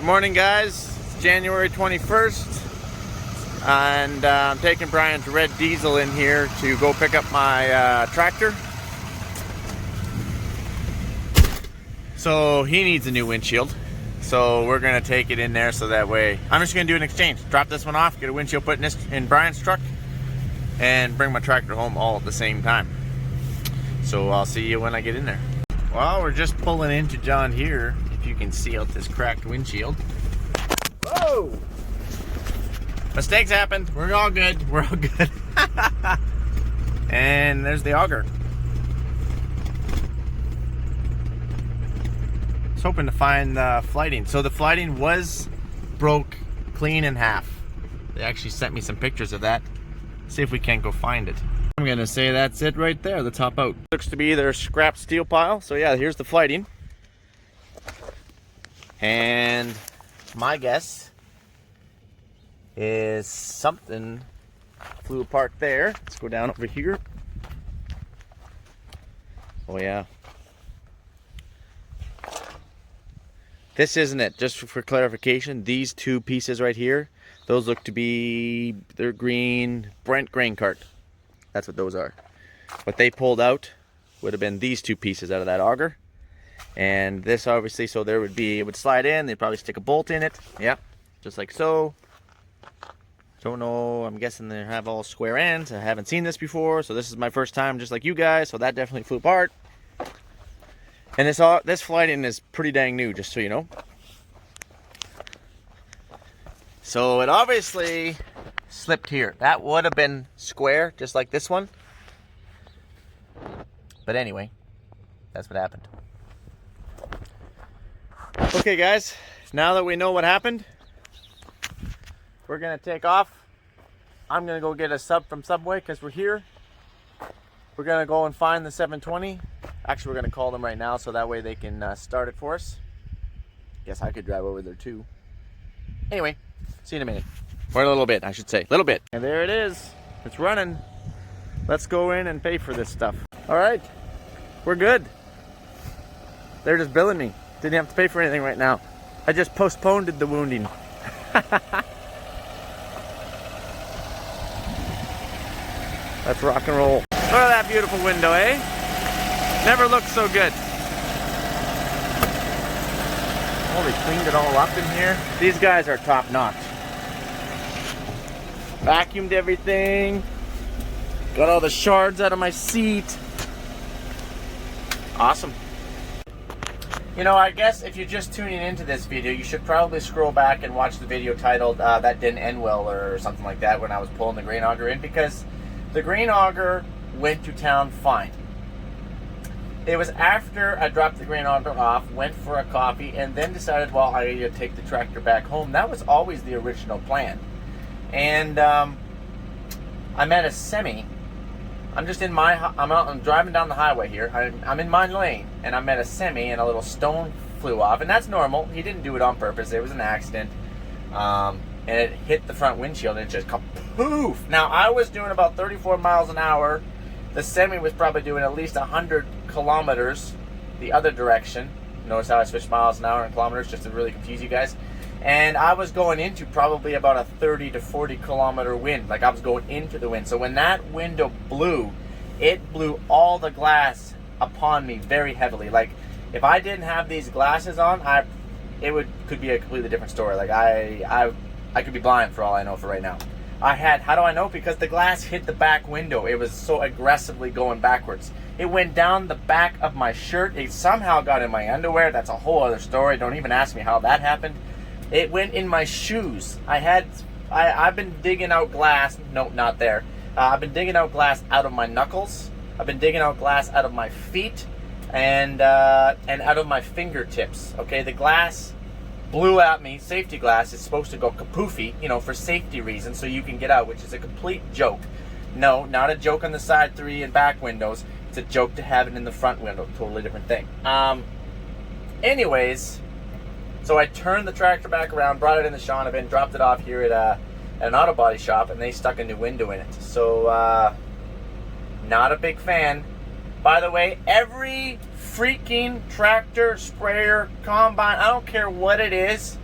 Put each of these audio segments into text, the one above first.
Good morning, guys. It's January 21st, and I'm taking Brian's red diesel in here to go pick up my tractor. So he needs a new windshield, so we're gonna take it in there so that way I'm just gonna do an exchange. Drop this one off, get a windshield put in Brian's truck, and bring my tractor home all at the same time. So I'll see you when I get in there. Well, we're just pulling into John here. If you can see out this cracked windshield. Whoa! Mistakes happened. We're all good. We're all good. And there's the auger. I was hoping to find the flighting. So the flighting was broke clean in half. They actually sent me some pictures of that. See if we can't go find it. I'm gonna say that's it right there, the top out. Looks to be their scrap steel pile. So yeah, here's the flighting. And my guess is something flew apart there. Let's go down over here. Oh yeah. This isn't it. Just for clarification, these two pieces right here, those look to be, they're green Brent grain cart. That's what those are. What they pulled out would have been these two pieces out of that auger. And this obviously, so there would be, it would slide in, they'd probably stick a bolt in it. Yeah, just like so. Don't know, I'm guessing they have all square ends. I haven't seen this before, so this is my first time just like you guys, so that definitely flew apart. And this flighting is pretty dang new, just so you know. So it obviously slipped here. That would have been square, just like this one. But anyway, that's what happened. Okay guys, now that we know what happened, we're gonna take off. I'm gonna go get a sub from Subway because we're here. We're gonna go and find the 720. Actually, we're gonna call them right now so that way they can start it for us. Guess I could drive over there too. Anyway, see you in a minute. Or a little bit, I should say. Little bit. And there it is. It's running. Let's go in and pay for this stuff. All right, we're good. They're just billing me. Didn't have to pay for anything right now. I just postponed the wounding. Let's rock and roll. Look at that beautiful window, eh? Never looked so good. Oh, they cleaned it all up in here. These guys are top notch. Vacuumed everything. Got all the shards out of my seat. Awesome. You know, I guess if you're just tuning into this video, you should probably scroll back and watch the video titled That Didn't End Well or something like that when I was pulling the grain auger in, because the grain auger went to town fine. It was after I dropped the grain auger off, went for a coffee, and then decided, well, I need to take the tractor back home. That was always the original plan. And I met a semi. I'm driving down the highway here. I'm in my lane, and I met a semi, and a little stone flew off, and that's normal. He didn't do it on purpose. It was an accident, and it hit the front windshield, and it just poof. Now I was doing about 34 miles an hour. The semi was probably doing at least 100 kilometers the other direction. Notice how I switched miles an hour and kilometers just to really confuse you guys. And I was going into probably about a 30 to 40 kilometer wind. Like I was going into the wind. So when that window blew, it blew all the glass upon me very heavily. Like if I didn't have these glasses on, could be a completely different story. Like I could be blind for all I know for right now. How do I know? Because the glass hit the back window. It was so aggressively going backwards. It went down the back of my shirt. It somehow got in my underwear. That's a whole other story. Don't even ask me how that happened. It went in my shoes. I've been digging out glass. No, not there. I've been digging out glass out of my knuckles. I've been digging out glass out of my feet and out of my fingertips. Okay, the glass blew at me. Safety glass is supposed to go kapoofy, you know, for safety reasons, so you can get out, which is a complete joke. No, not a joke on the side 3 and back windows. It's a joke to have it in the front window. Totally different thing. Anyways. So I turned the tractor back around, brought it in the Shaunavon, dropped it off here at an auto body shop, and they stuck a new window in it. So, not a big fan. By the way, every freaking tractor, sprayer, combine, I don't care what it is,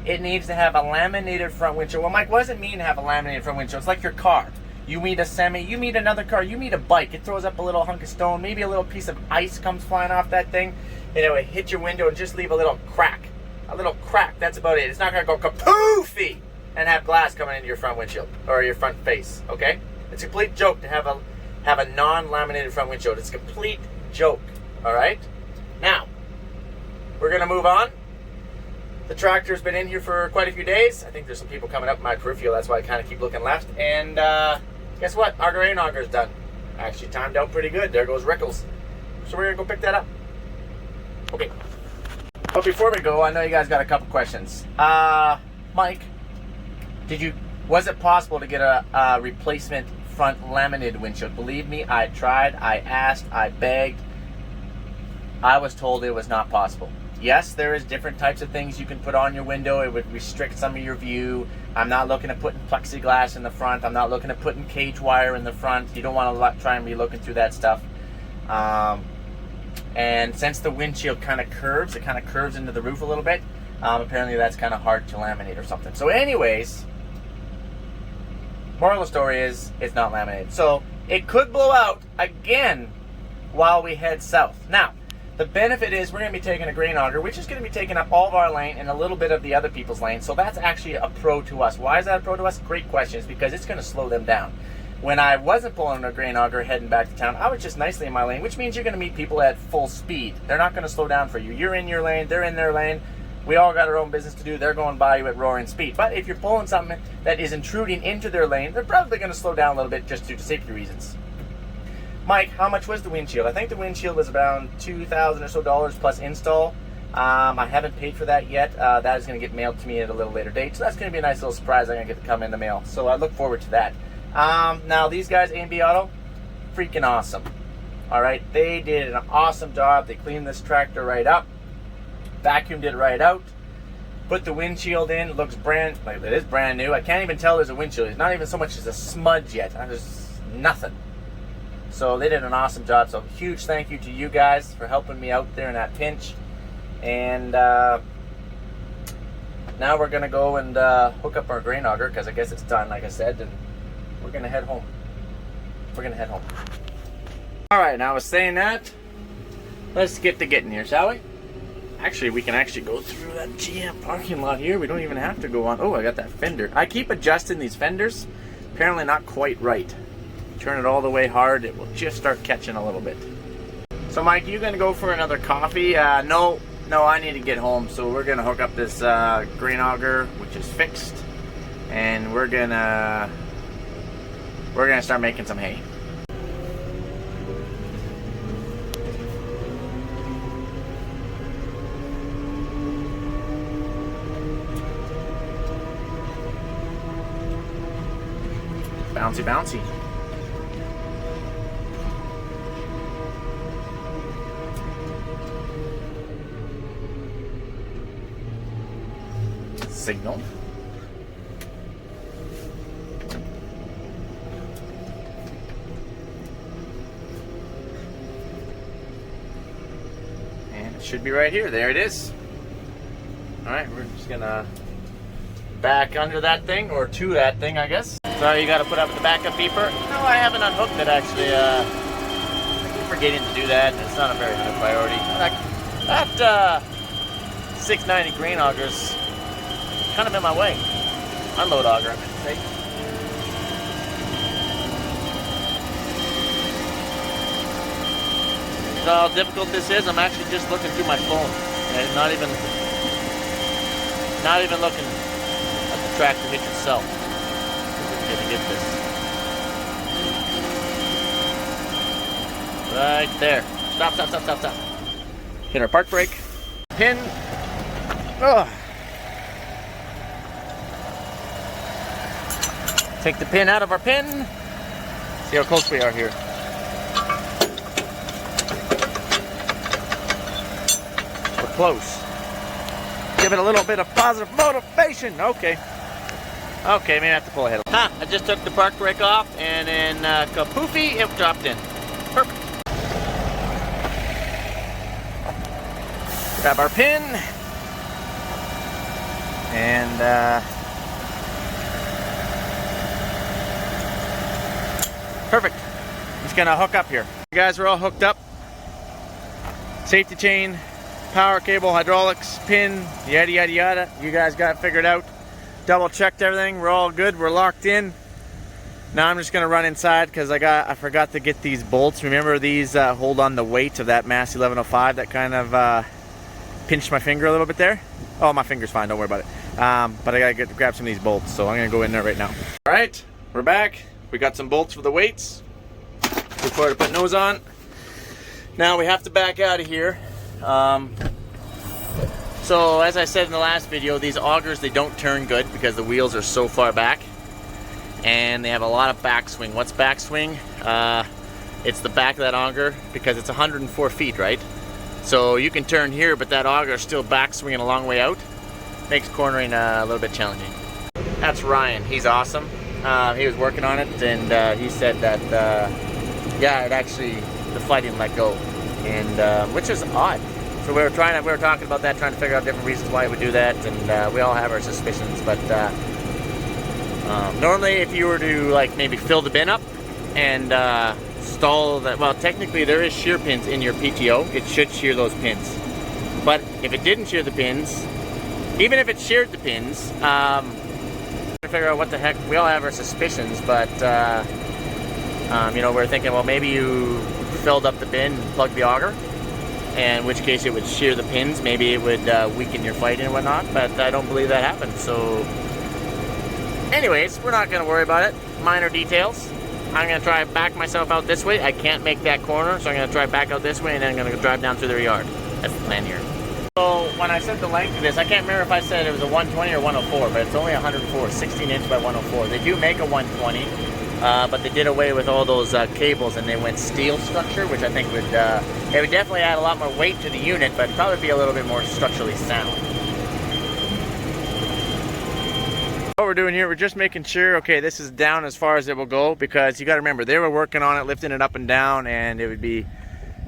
it needs to have a laminated front windshield. Well, Mike, what does it mean to have a laminated front windshield? It's like your car. You meet a semi, you meet another car, you meet a bike. It throws up a little hunk of stone, maybe a little piece of ice comes flying off that thing, and it would hit your window and just leave a little crack. A little crack, that's about it. It's not going to go kapoofy and have glass coming into your front windshield or your front face, okay? It's a complete joke to have a non-laminated front windshield. It's a complete joke, all right? Now, we're going to move on. The tractor's been in here for quite a few days. I think there's some people coming up my peripheral. That's why I kind of keep looking left. And guess what? Our grain auger's done. Actually timed out pretty good. There goes Rickles. So we're going to go pick that up. Okay. But before we go, I know you guys got a couple questions. Mike, was it possible to get a replacement front laminated windshield? Believe me, I tried, I asked, I begged. I was told it was not possible. Yes, there is different types of things you can put on your window. It would restrict some of your view. I'm not looking at putting plexiglass in the front. I'm not looking at putting cage wire in the front. You don't want to try and be looking through that stuff. And since the windshield kind of curves, it kind of curves into the roof a little bit. Apparently that's kind of hard to laminate or something. So anyways, moral of the story is it's not laminated. So it could blow out again while we head south. Now, the benefit is we're going to be taking a grain auger, which is going to be taking up all of our lane and a little bit of the other people's lane. So that's actually a pro to us. Why is that a pro to us? Great question. It's because it's going to slow them down. When I wasn't pulling a grain auger heading back to town, I was just nicely in my lane, which means you're going to meet people at full speed. They're not going to slow down for you. You're in your lane. They're in their lane. We all got our own business to do. They're going by you at roaring speed. But if you're pulling something that is intruding into their lane, they're probably going to slow down a little bit just due to safety reasons. Mike, how much was the windshield? I think the windshield was around $2,000 or so plus install. I haven't paid for that yet. That is going to get mailed to me at a little later date. So that's going to be a nice little surprise I'm going to get to come in the mail. So I look forward to that. Now, these guys, A&B Auto, freaking awesome. All right, they did an awesome job. They cleaned this tractor right up, vacuumed it right out, put the windshield in. It looks it is brand new. I can't even tell there's a windshield. It's not even so much as a smudge yet. There's nothing. So they did an awesome job. So huge thank you to you guys for helping me out there in that pinch. And now we're going to go and hook up our grain auger because I guess it's done, like I said, and we're going to head home. All right, now I was saying that. Let's get to getting here, shall we? Actually, we can actually go through that GM parking lot here. We don't even have to go on. Oh, I got that fender. I keep adjusting these fenders. Apparently not quite right. Turn it all the way hard, it will just start catching a little bit. So Mike, you gonna go for another coffee? No, I need to get home. So we're gonna hook up this grain auger, which is fixed, and we're gonna start making some hay. Bouncy, bouncy. Signal. And it should be right here. There it is. Alright, we're just gonna back under that thing, or to that thing, I guess. Sorry, you gotta put up with the backup beeper. No, I haven't unhooked it actually. I keep forgetting to do that. It's not a very high priority. That 690 grain augers kind of in my way. Unload auger, I meant to say. So how difficult this is, I'm actually just looking through my phone. And not even looking at the tractor hitch itself. I'm gonna get this. Right there. Stop. Hit our park brake. Pin. Oh. Take the pin out of our pin. See how close we are here. We're close. Give it a little bit of positive motivation. Okay, maybe I have to pull ahead. I just took the park brake off and then kapoofy, it dropped in. Perfect. Grab our pin. And perfect. Just gonna hook up here. You guys are all hooked up. Safety chain, power cable, hydraulics, pin, yada yada yada. You guys got it figured out. Double checked everything. We're all good. We're locked in. Now I'm just gonna run inside because I forgot to get these bolts. Remember these hold on the weight of that Mass 1105 that kind of pinched my finger a little bit there. Oh, my finger's fine. Don't worry about it. But I gotta grab some of these bolts, so I'm gonna go in there right now. All right, we're back. We got some bolts for the weights. Look forward to putting those on. Now we have to back out of here. So as I said in the last video, these augers, they don't turn good because the wheels are so far back. And they have a lot of backswing. What's backswing? It's the back of that auger because it's 104 feet, right? So you can turn here, but that auger is still backswinging a long way out. Makes cornering a little bit challenging. That's Ryan. He's awesome. He was working on it, and he said that yeah, it actually the flight didn't let go, and which is odd. So we were talking about that, trying to figure out different reasons why it would do that, and we all have our suspicions. But normally, if you were to like maybe fill the bin up and stall that, well, technically there is shear pins in your PTO. It should shear those pins. But if it didn't shear the pins, even if it sheared the pins, to figure out what the heck, we all have our suspicions, but you know, we're thinking, well, maybe you filled up the bin and plugged the auger, in which case it would shear the pins. Maybe it would weaken your fighting and whatnot, but I don't believe that happened. So anyways, we're not going to worry about it. Minor details. I'm going to try to back myself out this way. I can't make that corner, so I'm going to try back out this way, and then I'm going to drive down through their yard. That's the plan here. So when I said the length of this, I can't remember if I said it was a 120 or 104, but it's only 104, 16 inch by 104. They do make a 120, but they did away with all those cables, and they went steel structure, which I think would, it would definitely add a lot more weight to the unit, but probably be a little bit more structurally sound. What we're doing here, we're just making sure, okay, this is down as far as it will go, because you got to remember, they were working on it, lifting it up and down, and it would be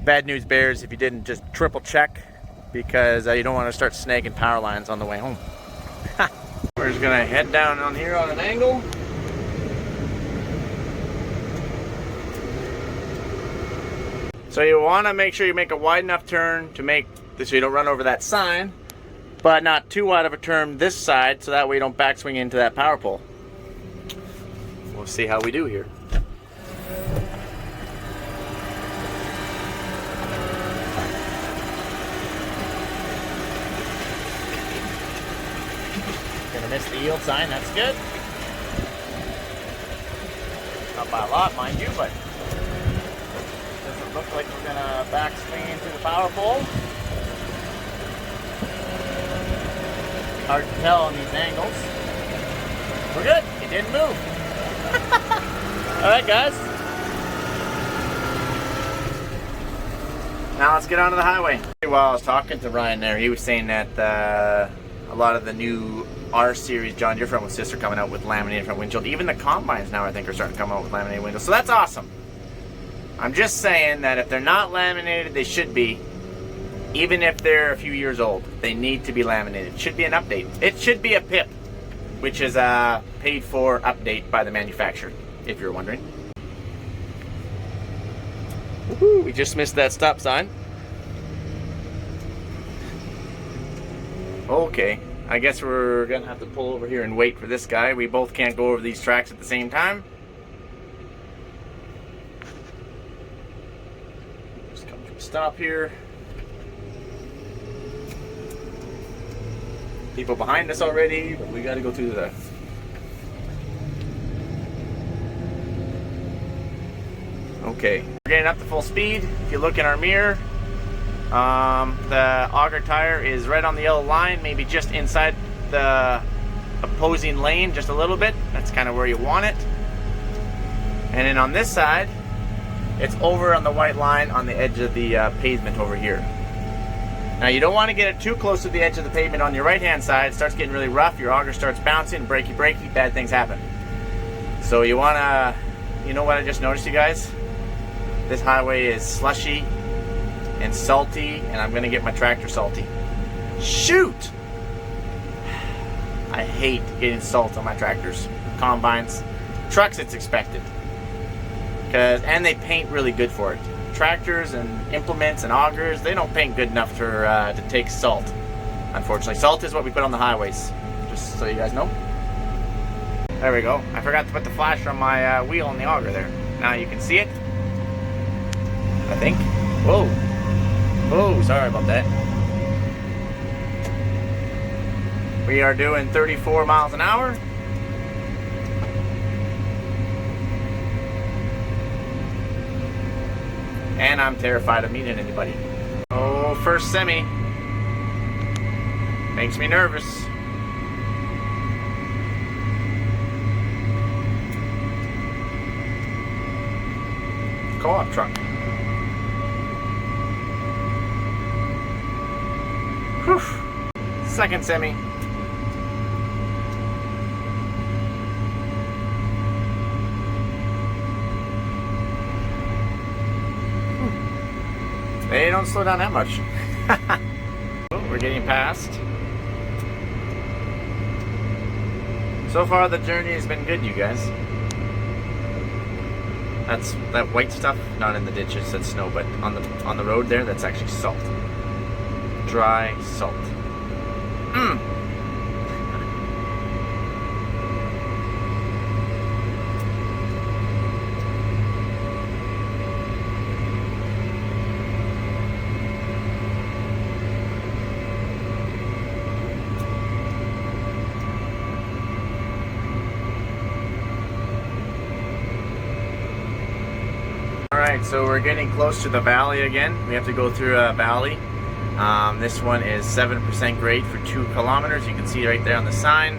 bad news bears if you didn't just triple check, because you don't want to start snagging power lines on the way home. We're just going to head down on here on an angle. So you want to make sure you make a wide enough turn to make this, so you don't run over that sign, but not too wide of a turn this side, so that way you don't backswing into that power pole. We'll see how we do here. Gonna miss the yield sign, that's good. Not by a lot, mind you, but doesn't look like we're gonna backswing into the power pole. Hard to tell on these angles. We're good. It didn't move. Alright, guys. Now let's get onto the highway. While I was talking to Ryan there, he was saying that a lot of the new R-Series John Deere front wheel systems are coming out with laminated front windshield. Even the combines now, I think, are starting to come out with laminated windows. So that's awesome. I'm just saying that if they're not laminated, they should be. Even if they're a few years old, they need to be laminated. It should be an update. It should be a PIP, which is a paid for update by the manufacturer, if you're wondering. Woohoo, we just missed that stop sign. Okay, I guess we're gonna have to pull over here and wait for this guy. We both can't go over these tracks at the same time. Just come to a stop here. People behind us already, but we gotta go through the... Okay, we're getting up to full speed. If you look in our mirror, the auger tire is right on the yellow line, maybe just inside the opposing lane, just a little bit. That's kind of where you want it. And then on this side, it's over on the white line on the edge of the pavement over here. Now you don't want to get it too close to the edge of the pavement on your right hand side. It starts getting really rough, your auger starts bouncing, breaky, bad things happen. So you want to, you know what I just noticed, you guys? This highway is slushy and salty, and I'm going to get my tractor salty. Shoot! I hate getting salt on my tractors, combines, trucks. It's expected, and they paint really good for it. Tractors and implements and augers, they don't paint good enough to take salt. Unfortunately, salt is what we put on the highways. Just so you guys know. There we go. I forgot to put the flasher on my wheel on the auger there. Now you can see it, I think. Whoa. Whoa, sorry about that. We are doing 34 miles an hour. And I'm terrified of meeting anybody. Oh, first semi. Makes me nervous. Co-op truck. Whew. Second semi. They don't slow down that much. We're getting past. So far the journey has been good, you guys. That's that white stuff, not in the ditches, that's snow, but on the road there, that's actually salt. Dry salt. Alright, so we're getting close to the valley again. We have to go through a valley. This one is 7% grade for 2 kilometers. You can see right there on the sign.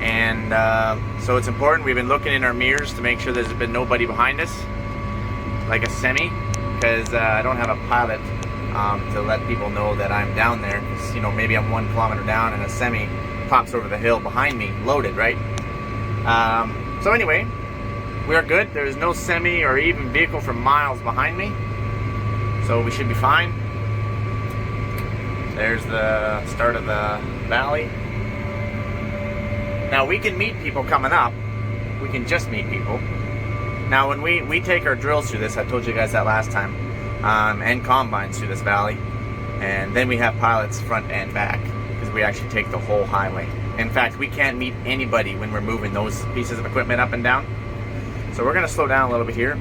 And so it's important. We've been looking in our mirrors to make sure there's been nobody behind us, like a semi, because I don't have a pilot to let people know that I'm down there. Because, you know, maybe I'm 1 kilometer down and a semi pops over the hill behind me, loaded, right? So anyway, we are good. There is no semi or even vehicle for miles behind me, so we should be fine. There's the start of the valley. Now we can meet people coming up. We can just meet people. Now when we take our drills through this, I told you guys that last time, and combines through this valley, and then we have pilots front and back, because we actually take the whole highway. In fact, we can't meet anybody when we're moving those pieces of equipment up and down. So we're going to slow down a little bit here.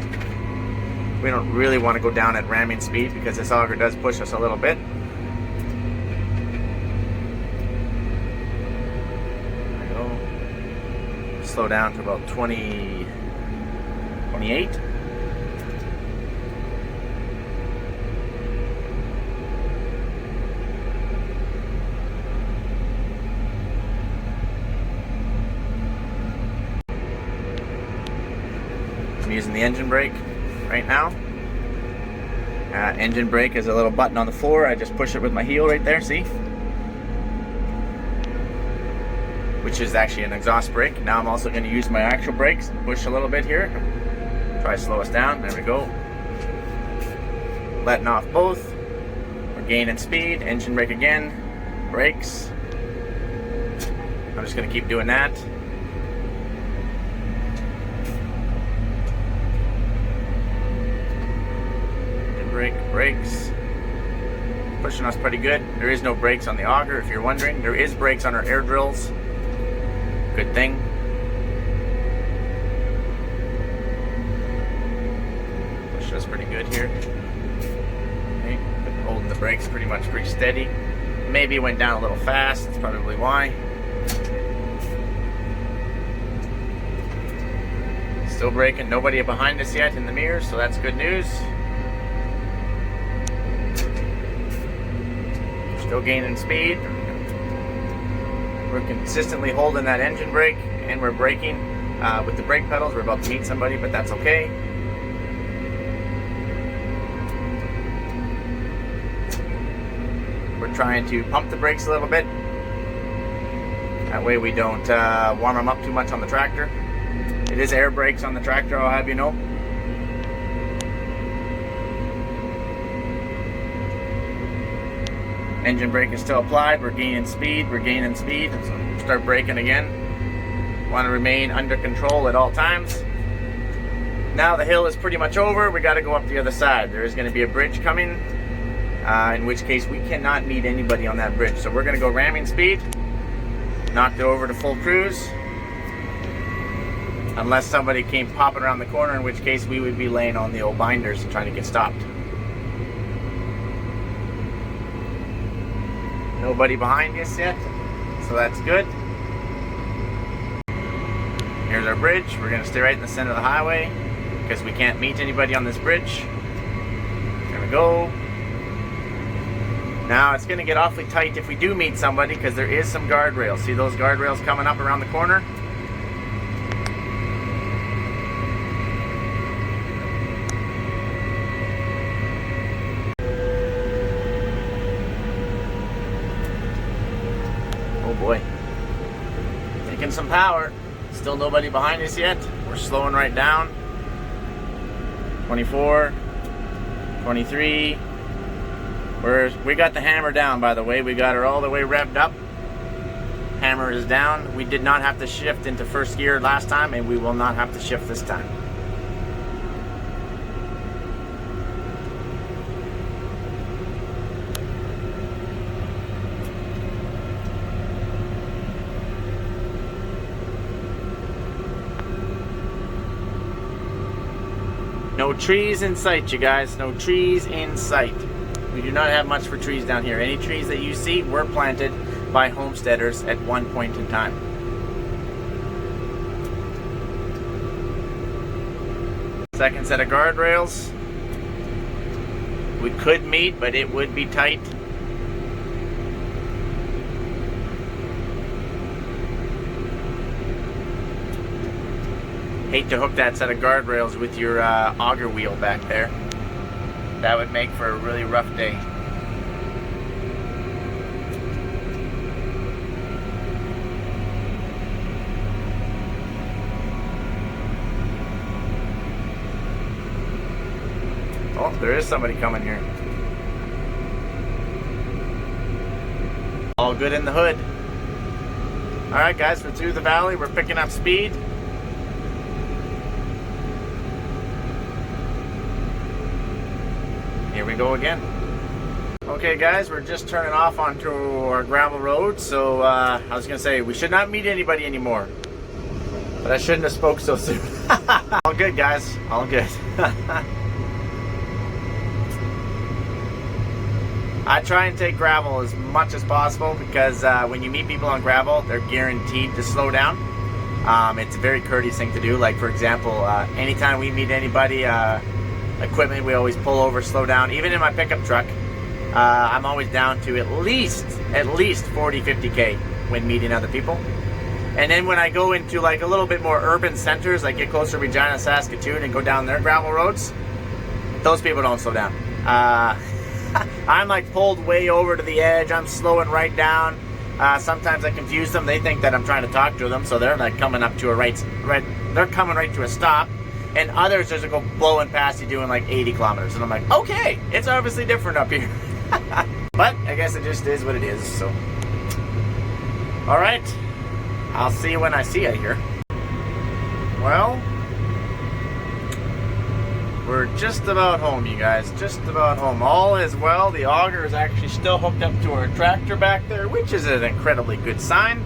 We don't really want to go down at ramming speed because this auger does push us a little bit. There we go. Slow down to about 20, 28. I'm using the engine brake right now. Engine brake is a little button on the floor. I just push it with my heel right there, see? Which is actually an exhaust brake. Now I'm also going to use my actual brakes and push a little bit here. Try to slow us down. There we go. Letting off both. We're gaining speed. Engine brake again. Brakes. I'm just going to keep doing that. Brakes, pushing us pretty good. There is no brakes on the auger, if you're wondering. There is brakes on our air drills. Good thing. Pushing us pretty good here. Okay, been holding the brakes pretty steady. Maybe it went down a little fast. That's probably why. Still braking. Nobody behind us yet in the mirror, so that's good news. Still gaining speed. We're consistently holding that engine brake, and we're braking with the brake pedals. We're about to meet somebody, but that's okay. We're trying to pump the brakes a little bit. That way we don't warm them up too much on the tractor. It is air brakes on the tractor, I'll have you know. Engine brake is still applied. We're gaining speed. We're gaining speed. So start braking again. Want to remain under control at all times. Now the hill is pretty much over. We got to go up the other side. There is going to be a bridge coming, in which case we cannot meet anybody on that bridge. So we're going to go ramming speed, knock it over to full cruise, unless somebody came popping around the corner, in which case we would be laying on the old binders and trying to get stopped. Nobody behind us yet, so that's good. Here's our bridge. We're going to stay right in the center of the highway because we can't meet anybody on this bridge. There we go. Now it's going to get awfully tight if we do meet somebody because there is some guardrails. See those guardrails coming up around the corner? Oh boy. Taking some power. Still nobody behind us yet. We're slowing right down. 24, 23. We got the hammer down, by the way. We got her all the way revved up. Hammer is down. We did not have to shift into first gear last time, and we will not have to shift this time. No trees in sight, you guys. No trees in sight. We do not have much for trees down here. Any trees that you see were planted by homesteaders at one point in time. Second set of guardrails. We could meet, but it would be tight. Hate to hook that set of guardrails with your auger wheel back there. That would make for a really rough day. Oh, there is somebody coming here. All good in the hood. Alright guys, we're through the valley. We're picking up speed. Here we go again. Okay guys, we're just turning off onto our gravel road. So I was gonna say we should not meet anybody anymore, but I shouldn't have spoke so soon. All good guys, all good. I try and take gravel as much as possible because when you meet people on gravel, they're guaranteed to slow down. It's a very courteous thing to do. Like for example, anytime we meet anybody, equipment, we always pull over, slow down. Even in my pickup truck, I'm always down to at least 40-50K when meeting other people. And then when I go into like a little bit more urban centers, like get closer to Regina, Saskatoon, and go down their gravel roads, those people don't slow down. I'm like pulled way over to the edge. I'm slowing right down. Sometimes I confuse them. They think that I'm trying to talk to them, so they're like coming up to a they're coming right to a stop. And others just go blowing past you doing like 80 kilometers. And I'm like, okay, it's obviously different up here. But I guess it just is what it is, so. All right, I'll see you when I see you here. Well, we're just about home, you guys, just about home. All is well. The auger is actually still hooked up to our tractor back there, which is an incredibly good sign.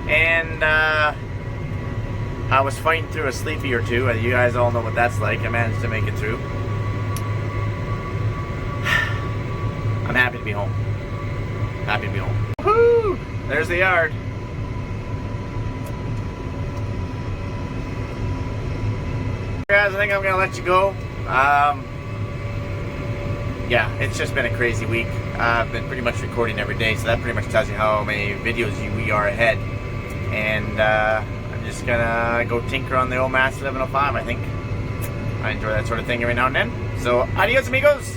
And I was fighting through a sleepy or two. You guys all know what that's like. I managed to make it through. I'm happy to be home. Happy to be home. Woohoo! There's the yard. Guys, I think I'm gonna let you go. Yeah, it's just been a crazy week. I've been pretty much recording every day, so that pretty much tells you how many videos we are ahead. And I'm just gonna go tinker on the old Master 1105, I think. I enjoy that sort of thing every now and then. So, adios amigos!